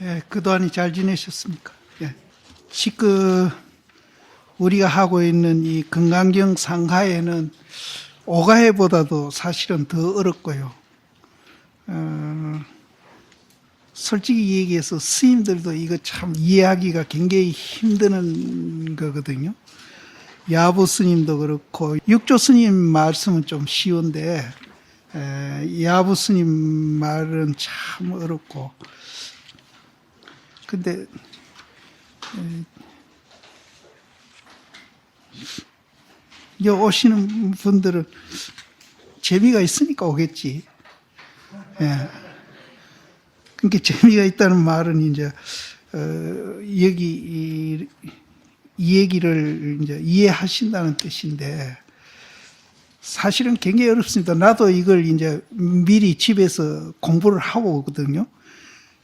예, 그동안이 잘 지내셨습니까? 예. 지금 우리가 하고 있는 이 금강경 상가에는 오가회보다도 사실은 더 어렵고요. 솔직히 얘기해서 스님들도 이거 참 이해하기가 굉장히 힘드는 거거든요. 야부 스님도 그렇고 육조 스님 말씀은 좀 쉬운데 야부 스님 말은 참 어렵고, 근데 여기 오시는 분들은 재미가 있으니까 오겠지. 예. 그러니까 재미가 있다는 말은 이제 여기 이 얘기를 이제 이해하신다는 뜻인데, 사실은 굉장히 어렵습니다. 나도 이걸 이제 미리 집에서 공부를 하고 오거든요.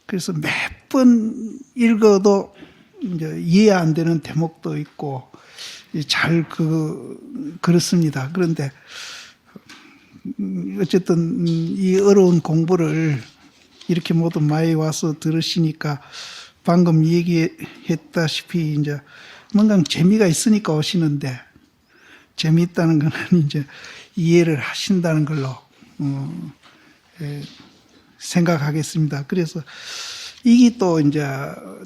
그래서 몇 번 읽어도 이제 이해 안 되는 대목도 있고 잘 그렇습니다. 그런데 어쨌든 이 어려운 공부를 이렇게 모두 많이 와서 들으시니까 방금 얘기했다시피 이제 뭔가 재미가 있으니까 오시는데, 재미있다는 거는 이제 이해를 하신다는 걸로 생각하겠습니다. 그래서 이게 또 이제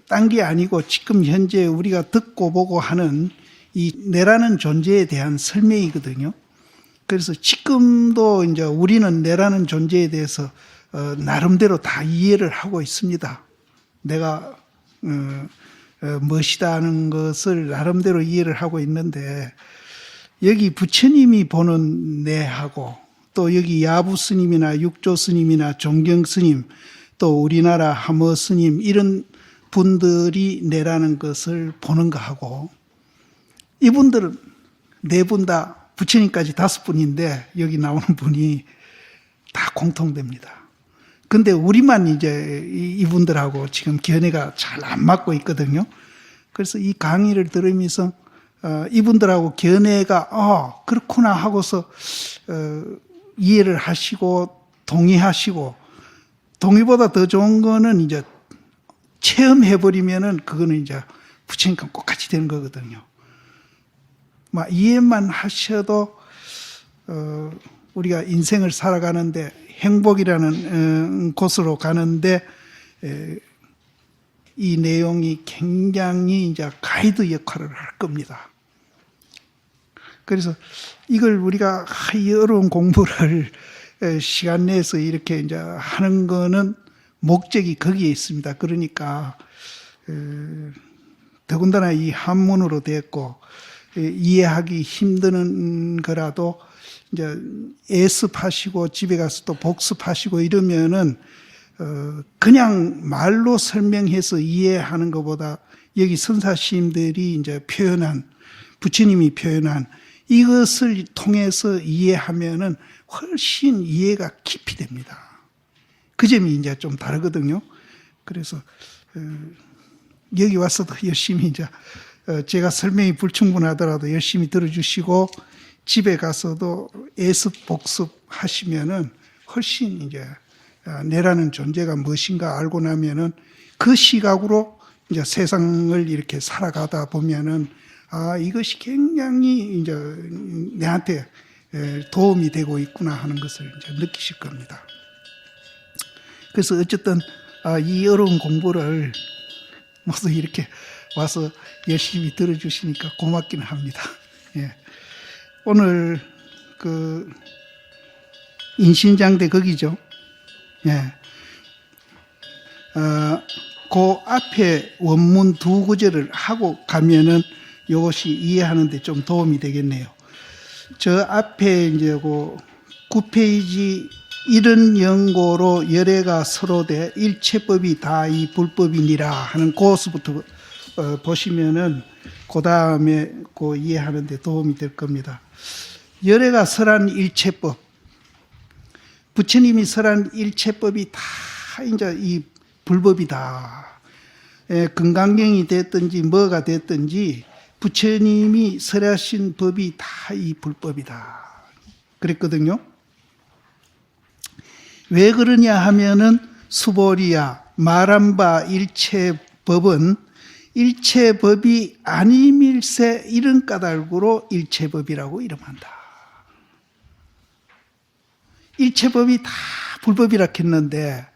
딴 게 아니고 지금 현재 우리가 듣고 보고 하는 이 내라는 존재에 대한 설명이거든요. 그래서 지금도 이제 우리는 내라는 존재에 대해서 나름대로 다 이해를 하고 있습니다. 내가 무엇이다는 것을 나름대로 이해를 하고 있는데, 여기 부처님이 보는 내하고 또 여기 야부 스님이나 육조 스님이나 종경 스님 또 우리나라 하머 스님 이런 분들이 내라는 것을 보는 거하고, 이분들은 네 분 다 부처님까지 5분인데 여기 나오는 분이 다 공통됩니다. 근데 우리만 이제 이분들하고 지금 견해가 잘 안 맞고 있거든요. 그래서 이 강의를 들으면서 이분들하고 견해가 그렇구나 하고서 이해를 하시고 동의하시고, 동의보다 더 좋은 거는 이제 체험해버리면은 그거는 이제 부처님과 똑같이 되는 거거든요. 막 이해만 하셔도 우리가 인생을 살아가는데 행복이라는 곳으로 가는데 이 내용이 굉장히 이제 가이드 역할을 할 겁니다. 그래서 이걸 우리가 이 어려운 공부를 시간 내에서 이렇게 이제 하는 거는 목적이 거기에 있습니다. 그러니까 더군다나 이 한문으로 됐고 이해하기 힘드는 거라도 이제 애습하시고 집에 가서 또 복습하시고 이러면은 그냥 말로 설명해서 이해하는 것보다 여기 선사시님들이 이제 표현한, 부처님이 표현한 이것을 통해서 이해하면은 훨씬 이해가 깊이 됩니다. 그 점이 이제 좀 다르거든요. 그래서 여기 와서도 열심히 이제 제가 설명이 불충분하더라도 열심히 들어주시고 집에 가서도 애습 복습 하시면은 훨씬 이제 내라는 존재가 무엇인가 알고 나면은 그 시각으로 이제 세상을 이렇게 살아가다 보면은 이것이 굉장히 이제 내한테 도움이 되고 있구나 하는 것을 이제 느끼실 겁니다. 그래서 어쨌든 이 어려운 공부를 모두 이렇게 와서 열심히 들어주시니까 고맙긴 합니다. 예. 오늘 인신장대 거기죠. 예. 그 앞에 원문 2구절을 하고 가면은 이것이 이해하는데 좀 도움이 되겠네요. 저 앞에 이제 9페이지 이런 연고로 열애가 서로돼 일체법이 다 이 불법이니라 하는 그것부터 보시면은 그 다음에 이해하는데 도움이 될 겁니다. 열애가 설한 일체법, 부처님이 설한 일체법이 다 이제 이 불법이다. 금강경이 됐든지 뭐가 됐든지 부처님이 설하신 법이 다 이 불법이다. 그랬거든요. 왜 그러냐 하면은 수보리야 말한 바 일체법은 일체법이 아님일세 이런 까닭으로 일체법이라고 이름한다. 일체법이 다 불법이라 했는데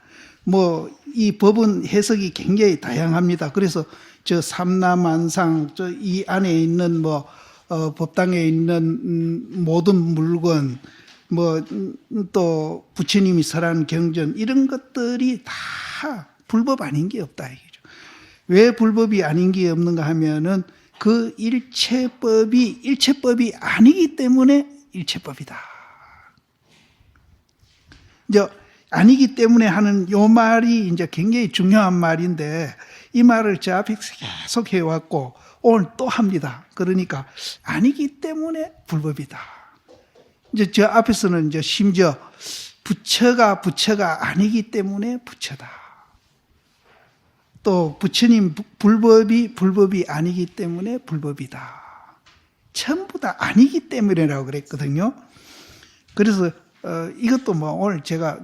이 법은 해석이 굉장히 다양합니다. 그래서 저 삼라만상 저 이 안에 있는 법당에 있는 모든 물건 또 부처님이 설한 경전 이런 것들이 다 불법 아닌 게 없다 이거죠. 왜 불법이 아닌 게 없는가 하면은 그 일체법이 아니기 때문에 일체법이다. 이제 아니기 때문에 하는 요 말이 이제 굉장히 중요한 말인데 이 말을 저 앞에 계속 해왔고 오늘 또 합니다. 그러니까 아니기 때문에 불법이다. 이제 저 앞에서는 이제 심지어 부처가 아니기 때문에 부처다. 또 부처님 불법이 아니기 때문에 불법이다. 전부 다 아니기 때문이라고 그랬거든요. 그래서 이것도 오늘 제가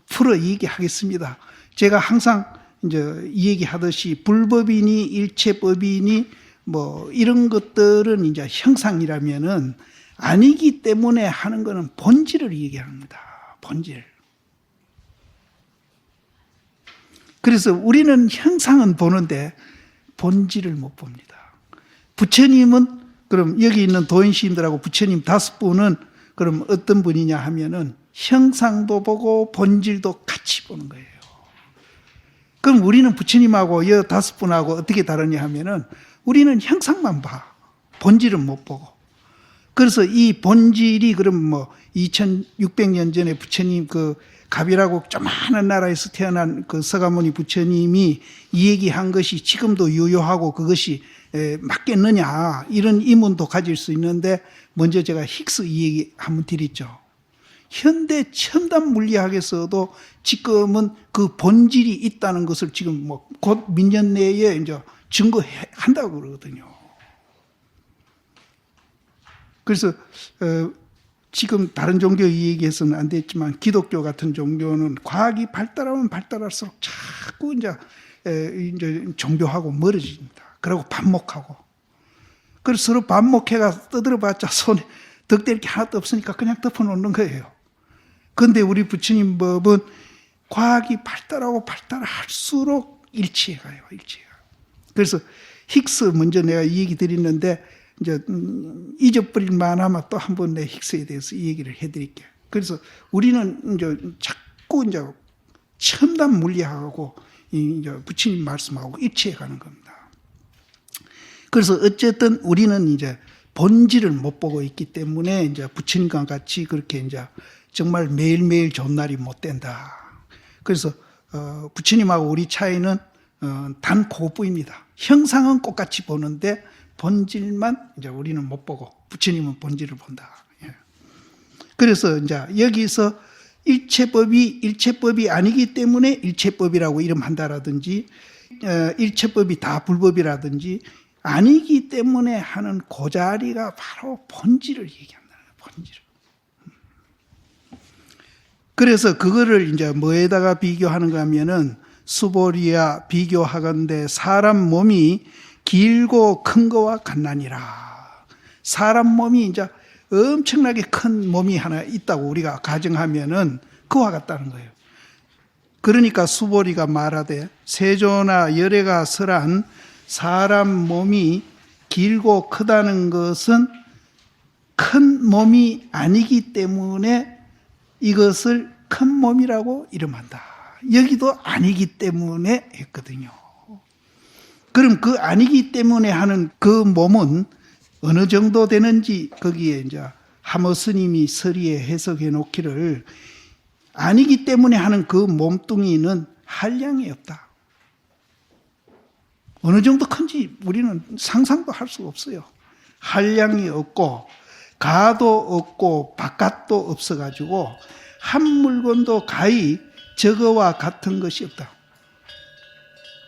풀어 얘기하겠습니다. 제가 항상 이제 이 얘기하듯이 불법이니 일체법이니 이런 것들은 이제 형상이라면은 아니기 때문에 하는 거는 본질을 얘기합니다. 본질. 그래서 우리는 형상은 보는데 본질을 못 봅니다. 부처님은 그럼 여기 있는 도인시인들하고 부처님 5분은 그럼 어떤 분이냐 하면은 형상도 보고 본질도 같이 보는 거예요. 그럼 우리는 부처님하고 5분하고 어떻게 다르냐 하면은 우리는 형상만 봐. 본질은 못 보고. 그래서 이 본질이 그럼 2600년 전에 부처님 그 갑이라고 조그마한 나라에서 태어난 그 서가모니 부처님이 이 얘기한 것이 지금도 유효하고 그것이 맞겠느냐 이런 의문도 가질 수 있는데 먼저 제가 힉스 이 얘기 한번 드렸죠. 현대 첨단 물리학에서도 지금은 그 본질이 있다는 것을 지금 곧 민년 내에 이제 증거한다고 그러거든요. 그래서 지금 다른 종교 이 얘기해서는 안 됐지만 기독교 같은 종교는 과학이 발달하면 발달할수록 자꾸 이제 종교하고 멀어집니다. 그리고 반목하고. 그래서 서로 반목해가 떠들어봤자 손에 덕댈 게 하나도 없으니까 그냥 덮어놓는 거예요. 그런데 우리 부처님 법은 과학이 발달하고 발달할수록 일치해가요. 그래서 힉스 먼저 내가 이 얘기 드렸는데 이제 잊어버릴 만하면 또 한 번 내 힉스에 대해서 이 얘기를 해드릴게요. 그래서 우리는 이제 자꾸 이제 첨단 물리학하고 이제 부처님 말씀하고 일치해가는 겁니다. 그래서 어쨌든 우리는 이제 본질을 못 보고 있기 때문에 이제 부처님과 같이 그렇게 이제 정말 매일매일 좋은 날이 못 된다. 그래서 부처님하고 우리 차이는 단 그것뿐입니다. 형상은 똑같이 보는데 본질만 이제 우리는 못 보고 부처님은 본질을 본다. 그래서 이제 여기서 일체법이 아니기 때문에 일체법이라고 이름한다라든지 일체법이 다 불법이라든지 아니기 때문에 하는 그 자리가 바로 본질을 얘기한다는 거예요. 본질을. 그래서 그거를 이제 뭐에다가 비교하는가 하면은 수보리야 비교하건대 사람 몸이 길고 큰 거와 같나니라. 사람 몸이 이제 엄청나게 큰 몸이 하나 있다고 우리가 가정하면은 그와 같다는 거예요. 그러니까 수보리가 말하되 세조나 열애가 설한 사람 몸이 길고 크다는 것은 큰 몸이 아니기 때문에 이것을 큰 몸이라고 이름한다. 여기도 아니기 때문에 했거든요. 그럼 그 아니기 때문에 하는 그 몸은 어느 정도 되는지 거기에 이제 하모 스님이 서리에 해석해 놓기를 아니기 때문에 하는 그 몸뚱이는 한량이 없다. 어느 정도 큰지 우리는 상상도 할 수가 없어요. 한량이 없고 가도 없고 바깥도 없어가지고 한 물건도 가히 저거와 같은 것이 없다.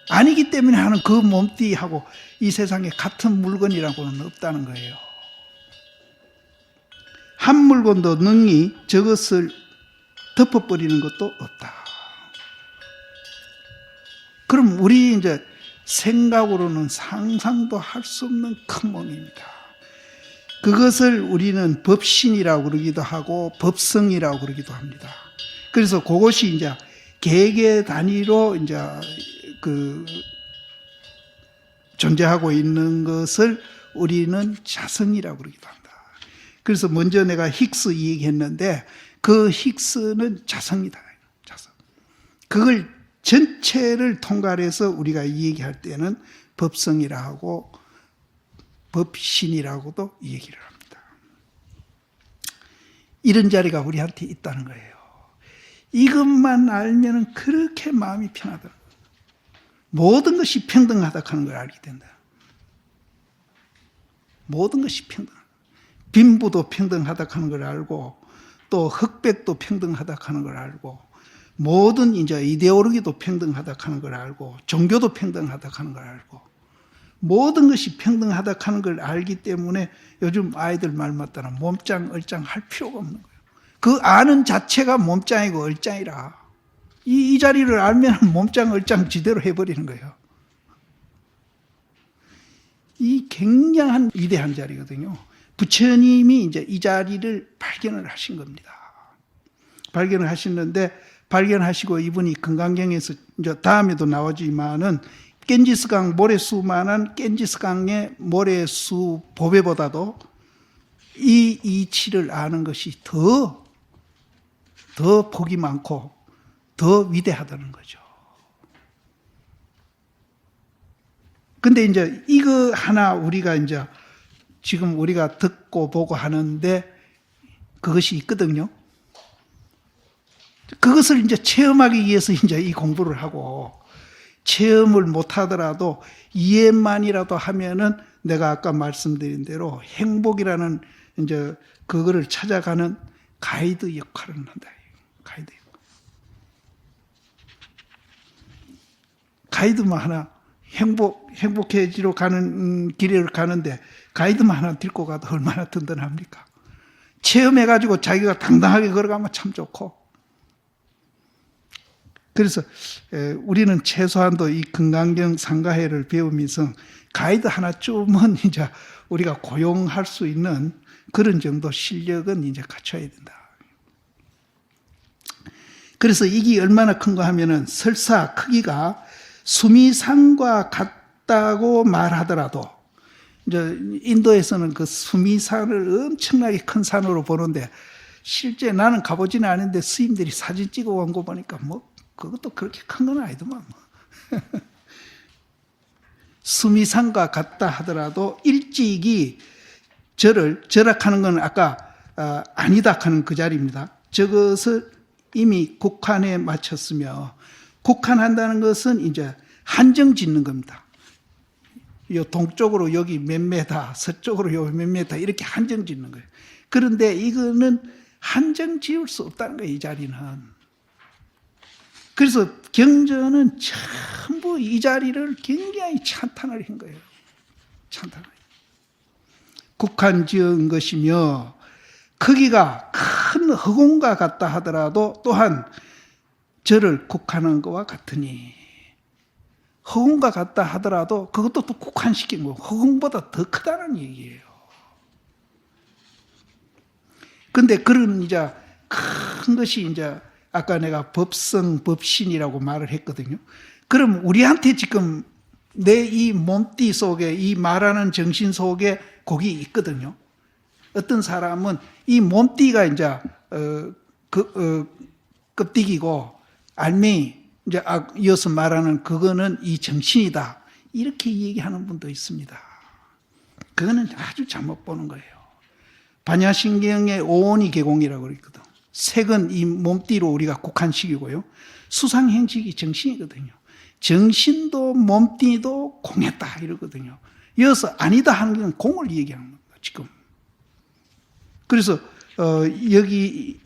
아니기 때문에 하는 그 몸띠하고 이 세상에 같은 물건이라고는 없다는 거예요. 한 물건도 능히 저것을 덮어버리는 것도 없다. 우리 이제 생각으로는 상상도 할 수 없는 큰 몸입니다. 그것을 우리는 법신이라고 그러기도 하고 법성이라고 그러기도 합니다. 그래서 그것이 이제 개개 단위로 이제 존재하고 있는 것을 우리는 자성이라고 그러기도 합니다. 그래서 먼저 내가 힉스 얘기했는데 그 힉스는 자성이다. 자성. 그걸 전체를 통괄해서 우리가 얘기할 때는 법성이라 하고 법신이라고도 얘기를 합니다. 이런 자리가 우리한테 있다는 거예요. 이것만 알면 그렇게 마음이 편하다. 모든 것이 평등하다 하는 걸 알게 된다. 모든 것이 평등하다. 빈부도 평등하다 하는 걸 알고 또 흑백도 평등하다 하는 걸 알고 모든 이제 이데올로기도 평등하다 하는 걸 알고 종교도 평등하다 하는 걸 알고 모든 것이 평등하다 하는 걸 알기 때문에 요즘 아이들 말 맞다나 몸짱 얼짱 할 필요가 없는 거예요. 그 아는 자체가 몸짱이고 얼짱이라 이 자리를 알면 몸짱 얼짱 지대로 해버리는 거예요. 이 굉장한 위대한 자리거든요. 부처님이 이제 이 자리를 발견을 하신 겁니다. 발견을 하시는데 발견하시고 이분이 금강경에서 이제 다음에도 나오지만은 겐지스강 모래수만한 겐지스강의 모래수 보배보다도 이 이치를 아는 것이 더 복이 많고 더 위대하다는 거죠. 근데 이제 이거 하나 우리가 이제 지금 우리가 듣고 보고 하는데 그것이 있거든요. 그것을 이제 체험하기 위해서 이제 이 공부를 하고 체험을 못 하더라도 이해만이라도 하면은 내가 아까 말씀드린 대로 행복이라는 이제 그거를 찾아가는 가이드 역할을 한다. 가이드 역할. 가이드만 하나 행복해지러 가는 길을 가는데 가이드만 하나 데리고 가도 얼마나 든든합니까? 체험해가지고 자기가 당당하게 걸어가면 참 좋고. 그래서 우리는 최소한도 이 금강경 상가회를 배우면서 가이드 하나쯤은 이제 우리가 고용할 수 있는 그런 정도 실력은 이제 갖춰야 된다. 그래서 이게 얼마나 큰가 하면은 설사 크기가 수미산과 같다고 말하더라도 이제 인도에서는 그 수미산을 엄청나게 큰 산으로 보는데 실제 나는 가보지는 않은데 스님들이 사진 찍어 온 거 보니까 뭐 그것도 그렇게 큰 건 아니더만. 수미산과 같다 하더라도 일찍이 절약하는 건 아까 아니다 하는 그 자리입니다. 저것을 이미 국한에 맞췄으며 국한한다는 것은 이제 한정 짓는 겁니다. 요 동쪽으로 여기 몇 메다, 서쪽으로 요 몇 메다 이렇게 한정 짓는 거예요. 그런데 이거는 한정 지을 수 없다는 거예요, 이 자리는. 그래서 경전은 전부 이 자리를 굉장히 찬탄을 한 거예요. 찬탄을. 국한 지은 것이며 크기가 큰 허공과 같다 하더라도 또한 저를 국한한 것과 같으니 허공과 같다 하더라도 그것도 또 국한시킨 거고 허공보다 더 크다는 얘기예요. 근데 그런 이제 큰 것이 이제 아까 내가 법성, 법신이라고 말을 했거든요. 그럼 우리한테 지금 내 이 몸띠 속에 이 말하는 정신 속에 거기 있거든요. 어떤 사람은 이 몸띠가 이제 껍데기고 알맹이 이제 이어서 말하는 그거는 이 정신이다. 이렇게 얘기하는 분도 있습니다. 그거는 아주 잘못 보는 거예요. 반야신경의 오온이 개공이라고 그랬거든. 색은 이 몸띠로 우리가 국한시키고요. 수상행식이 정신이거든요. 정신도 몸띠도 공했다 이러거든요. 이어서 아니다 하는 건 공을 얘기하는 겁니다. 지금. 그래서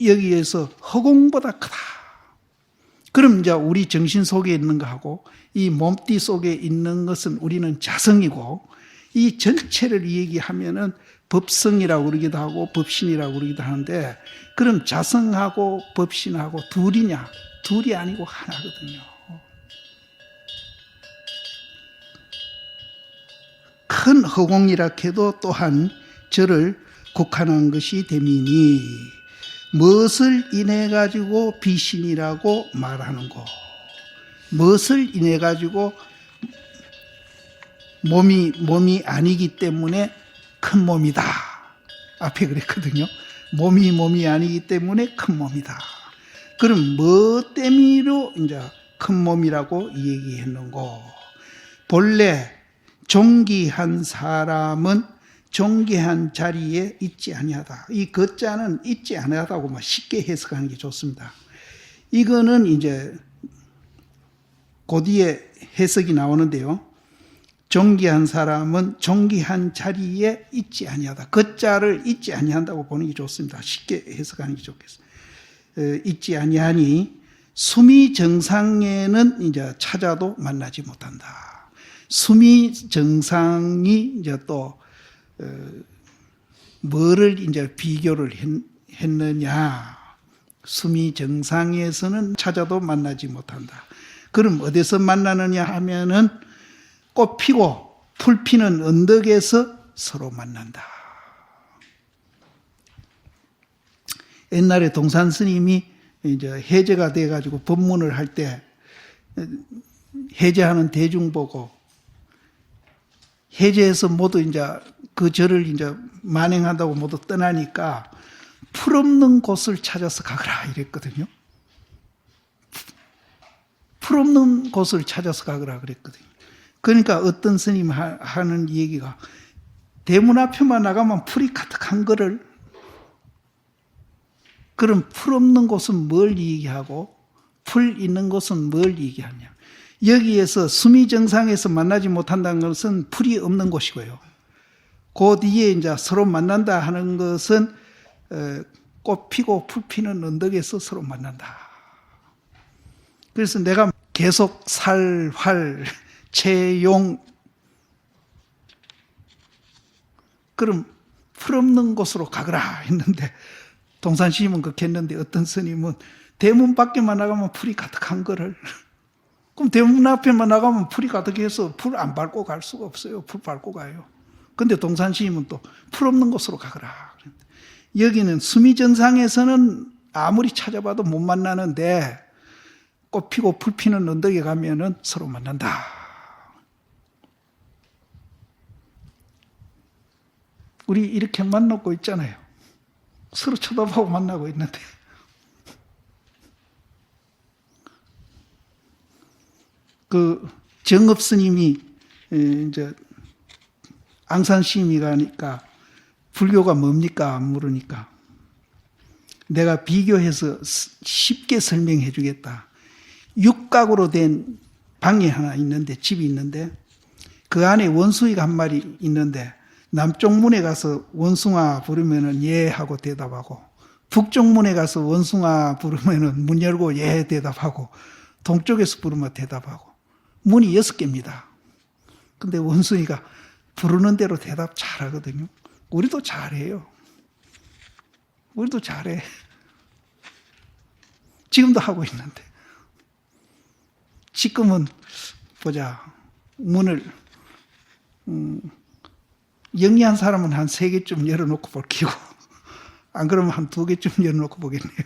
여기에서 허공보다 크다. 그럼 이제 우리 정신 속에 있는 거하고 이 몸띠 속에 있는 것은 우리는 자성이고 이 전체를 얘기하면은 법성이라고 그러기도 하고 법신이라고 그러기도 하는데 그럼 자성하고 법신하고 둘이냐? 둘이 아니고 하나거든요. 큰 허공이라 해도 또한 저를 국한한 것이 됨이니 무엇을 인해 가지고 비신이라고 말하는고. 무엇을 인해 가지고 몸이 아니기 때문에 큰 몸이다. 앞에 그랬거든요. 몸이 아니기 때문에 큰 몸이다. 그럼 뭐 때문으로 이제 큰 몸이라고 얘기했는고. 본래 존귀한 사람은 존귀한 자리에 있지 아니하다. 이 거자는 있지 아니하다고 쉽게 해석하는 게 좋습니다. 이거는 이제 그 뒤에 해석이 나오는데요. 존귀한 사람은 존귀한 자리에 있지 아니하다. 거자를 있지 아니한다고 보는 게 좋습니다. 쉽게 해석하는 게 좋겠어요. 있지 아니하니 수미 정상에는 이제 찾아도 만나지 못한다. 수미 정상이 이제 또 뭐를 이제 비교를 했느냐. 수미 정상에서는 찾아도 만나지 못한다. 그럼 어디서 만나느냐 하면은 꽃 피고 풀 피는 언덕에서 서로 만난다. 옛날에 동산 스님이 이제 해제가 돼가지고 법문을 할 때 해제하는 대중 보고 해제해서 모두 이제 그 절을 이제 만행한다고 모두 떠나니까 풀 없는 곳을 찾아서 가거라 이랬거든요. 풀 없는 곳을 찾아서 가거라 그랬거든요. 그러니까 어떤 스님 하는 얘기가 대문 앞에만 나가면 풀이 가득한 거를 그럼 풀 없는 곳은 뭘 얘기하고 풀 있는 곳은 뭘 얘기하냐. 여기에서 수미 정상에서 만나지 못한다는 것은 풀이 없는 곳이고요. 그 뒤에 이제 서로 만난다 하는 것은 꽃 피고 풀 피는 언덕에서 서로 만난다. 그래서 내가 계속 살, 활, 채용 그럼 풀 없는 곳으로 가거라 했는데 동산 스님은 그렇게 했는데 어떤 스님은 대문 밖에만 나가면 풀이 가득한 거를 그럼 대문 앞에만 나가면 풀이 가득해서 풀 안 밟고 갈 수가 없어요. 풀 밟고 가요. 근데 동산 스님은 또 풀 없는 곳으로 가거라. 여기는 수미정상에서는 아무리 찾아봐도 못 만나는데 꽃 피고 풀 피는 언덕에 가면은 서로 만난다. 우리 이렇게 만나고 있잖아요. 서로 쳐다보고 만나고 있는데. 그 정업 스님이 이제 앙산 스님이 가니까 불교가 뭡니까? 물으니까 내가 비교해서 쉽게 설명해 주겠다. 육각으로 된 방이 하나 있는데 집이 있는데 그 안에 원숭이가 한 마리 있는데 남쪽 문에 가서 원숭아 부르면은 예 하고 대답하고 북쪽 문에 가서 원숭아 부르면은 문 열고 예 대답하고 동쪽에서 부르면 대답하고 문이 6개입니다. 근데 원숭이가 부르는 대로 대답 잘하거든요. 우리도 잘해요. 우리도 잘해. 지금도 하고 있는데. 지금은 보자. 문을 영리한 사람은 한 3개쯤 열어놓고 볼게요. 안 그러면 한 2개쯤 열어놓고 보겠네요.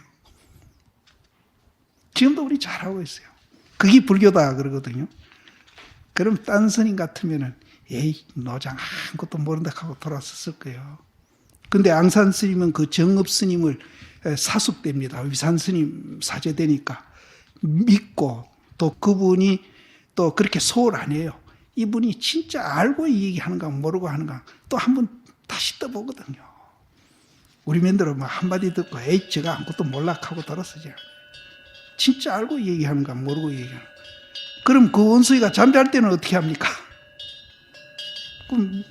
지금도 우리 잘하고 있어요. 그게 불교다 그러거든요. 그럼 딴 스님 같으면은 에이 노장 아무것도 모른다 하고 돌아섰을 거예요. 근데 앙산 스님은 그 정업 스님을 사숙됩니다. 위산 스님 사제되니까 믿고 또 그분이 또 그렇게 소홀 안 해요. 이분이 진짜 알고 얘기하는가 모르고 하는가 또 한번 다시 떠보거든요. 우리 맨대로 뭐 한마디 듣고 에이 제가 아무것도 몰라 하고 돌아서죠. 진짜 알고 얘기하는가 모르고 얘기하는가. 그럼 그 원숭이가 잠잘 때는 어떻게 합니까? 그럼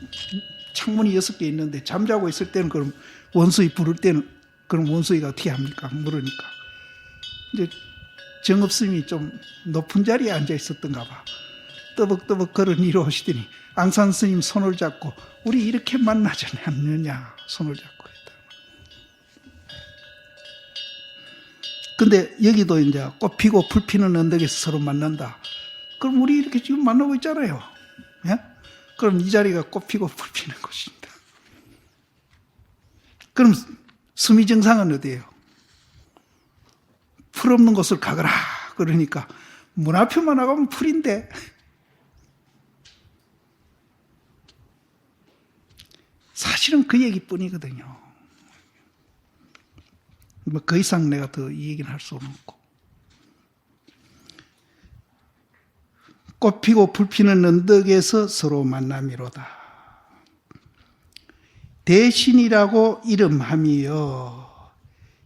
창문이 6개 있는데 잠자고 있을 때는 그럼 원숭이 부를 때는 그럼 원숭이가 어떻게 합니까? 물으니까. 이제 정업스님이 좀 높은 자리에 앉아 있었던가 봐. 떠벅떠벅 걸어 내려오시더니 앙산 스님 손을 잡고 우리 이렇게 만나지 않느냐 손을 잡고 있다. 근데 여기도 이제 꽃 피고 풀 피는 언덕에서 서로 만난다. 그럼 우리 이렇게 지금 만나고 있잖아요. 예? 그럼 이 자리가 꽃피고 불피는 곳입니다. 그럼 수미 정상은 어디예요? 풀 없는 곳을 가거라. 그러니까 문 앞에만 나가면 풀인데 사실은 그 얘기뿐이거든요. 뭐 그 이상 내가 더 이 얘기는 할 수는 없고. 꽃피고 불피는 언덕에서 서로 만남이로다. 대신이라고 이름하며,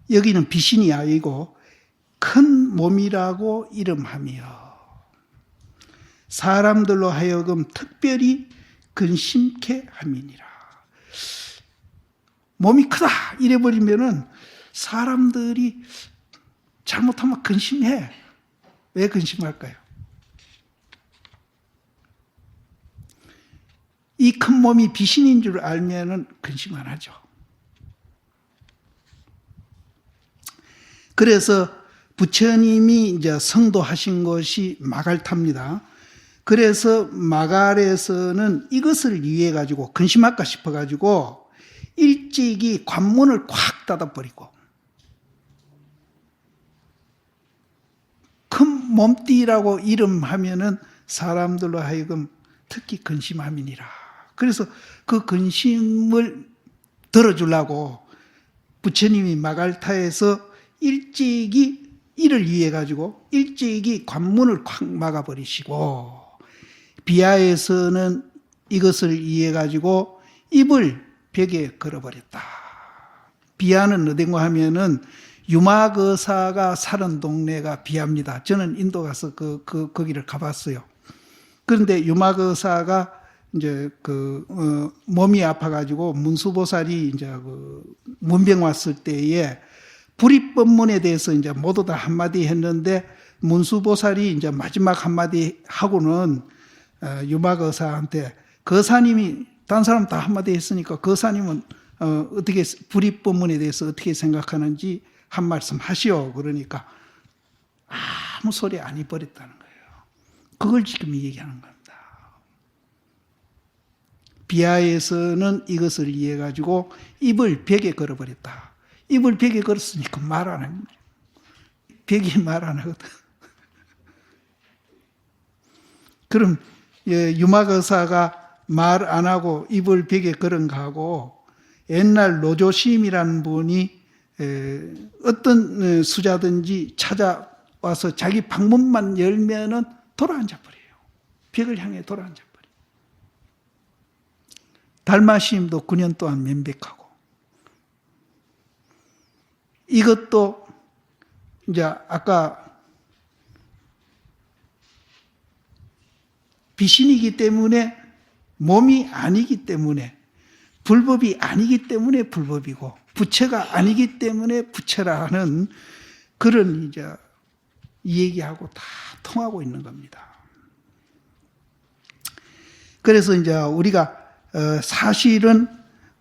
여기는 비신이 아니고 큰 몸이라고 이름하며 사람들로 하여금 특별히 근심케 함이니라. 몸이 크다 이래버리면은 사람들이 잘못하면 근심해. 왜 근심할까요? 이 큰 몸이 비신인 줄 알면은 근심 안 하죠. 그래서 부처님이 이제 성도하신 것이 마갈타입니다. 그래서 마갈에서는 이것을 위해 가지고 근심할까 싶어 가지고 일찍이 관문을 콱 닫아버리고 큰 몸띠라고 이름하면은 사람들로 하여금 특히 근심함이니라. 그래서 그 근심을 덜어주려고 부처님이 마갈타에서 일찍이 이를 위해 가지고 일찍이 관문을 콱 막아버리시고 비하에서는 이것을 위해 가지고 입을 벽에 걸어버렸다. 비하는 어딘가 하면은 유마거사가 사는 동네가 비하입니다. 저는 인도 가서 거기를 가봤어요. 그런데 유마거사가 이제 몸이 아파가지고 문수보살이 이제 문병 왔을 때에 불입법문에 대해서 이제 모두 다 한마디 했는데 문수보살이 이제 마지막 한마디 하고는 유마거사한테 거사님이 딴 사람 다 한마디 했으니까 거사님은 어떻게 불입법문에 대해서 어떻게 생각하는지 한 말씀 하시오. 그러니까 아무 소리 안 해버렸다는 거예요. 그걸 지금 얘기하는 겁니다. 비하에서는 이것을 이해해 가지고 입을 벽에 걸어버렸다. 입을 벽에 걸었으니까 말 안 합니다. 벽이 말 안 하거든. 그럼 유마거사가 말 안 하고 입을 벽에 걸은 거하고 옛날 노조심이라는 분이 어떤 수자든지 찾아와서 자기 방문만 열면은 돌아앉아 버려요. 벽을 향해 돌아앉아 버려요. 달마시임도 9년 동안 면백하고 이것도 이제 아까 비신이기 때문에 몸이 아니기 때문에 불법이 아니기 때문에 불법이고 부처가 아니기 때문에 부처라는 그런 이제 이 얘기하고 다 통하고 있는 겁니다. 그래서 이제 우리가 사실은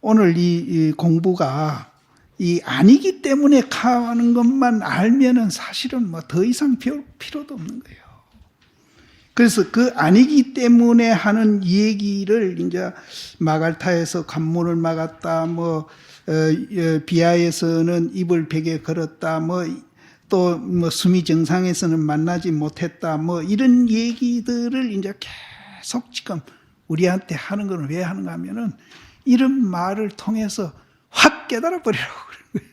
오늘 이 공부가 이 아니기 때문에 가는 것만 알면은 사실은 뭐 더 이상 배울 필요도 없는 거예요. 그래서 그 아니기 때문에 하는 얘기를 이제 마갈타에서 관문을 막았다, 비하에서는 입을 벽에 걸었다, 또 수미 정상에서는 만나지 못했다, 이런 얘기들을 이제 계속 지금 우리한테 하는 건 왜 하는가 하면은 이런 말을 통해서 확 깨달아 버리라고 그러는 거예요.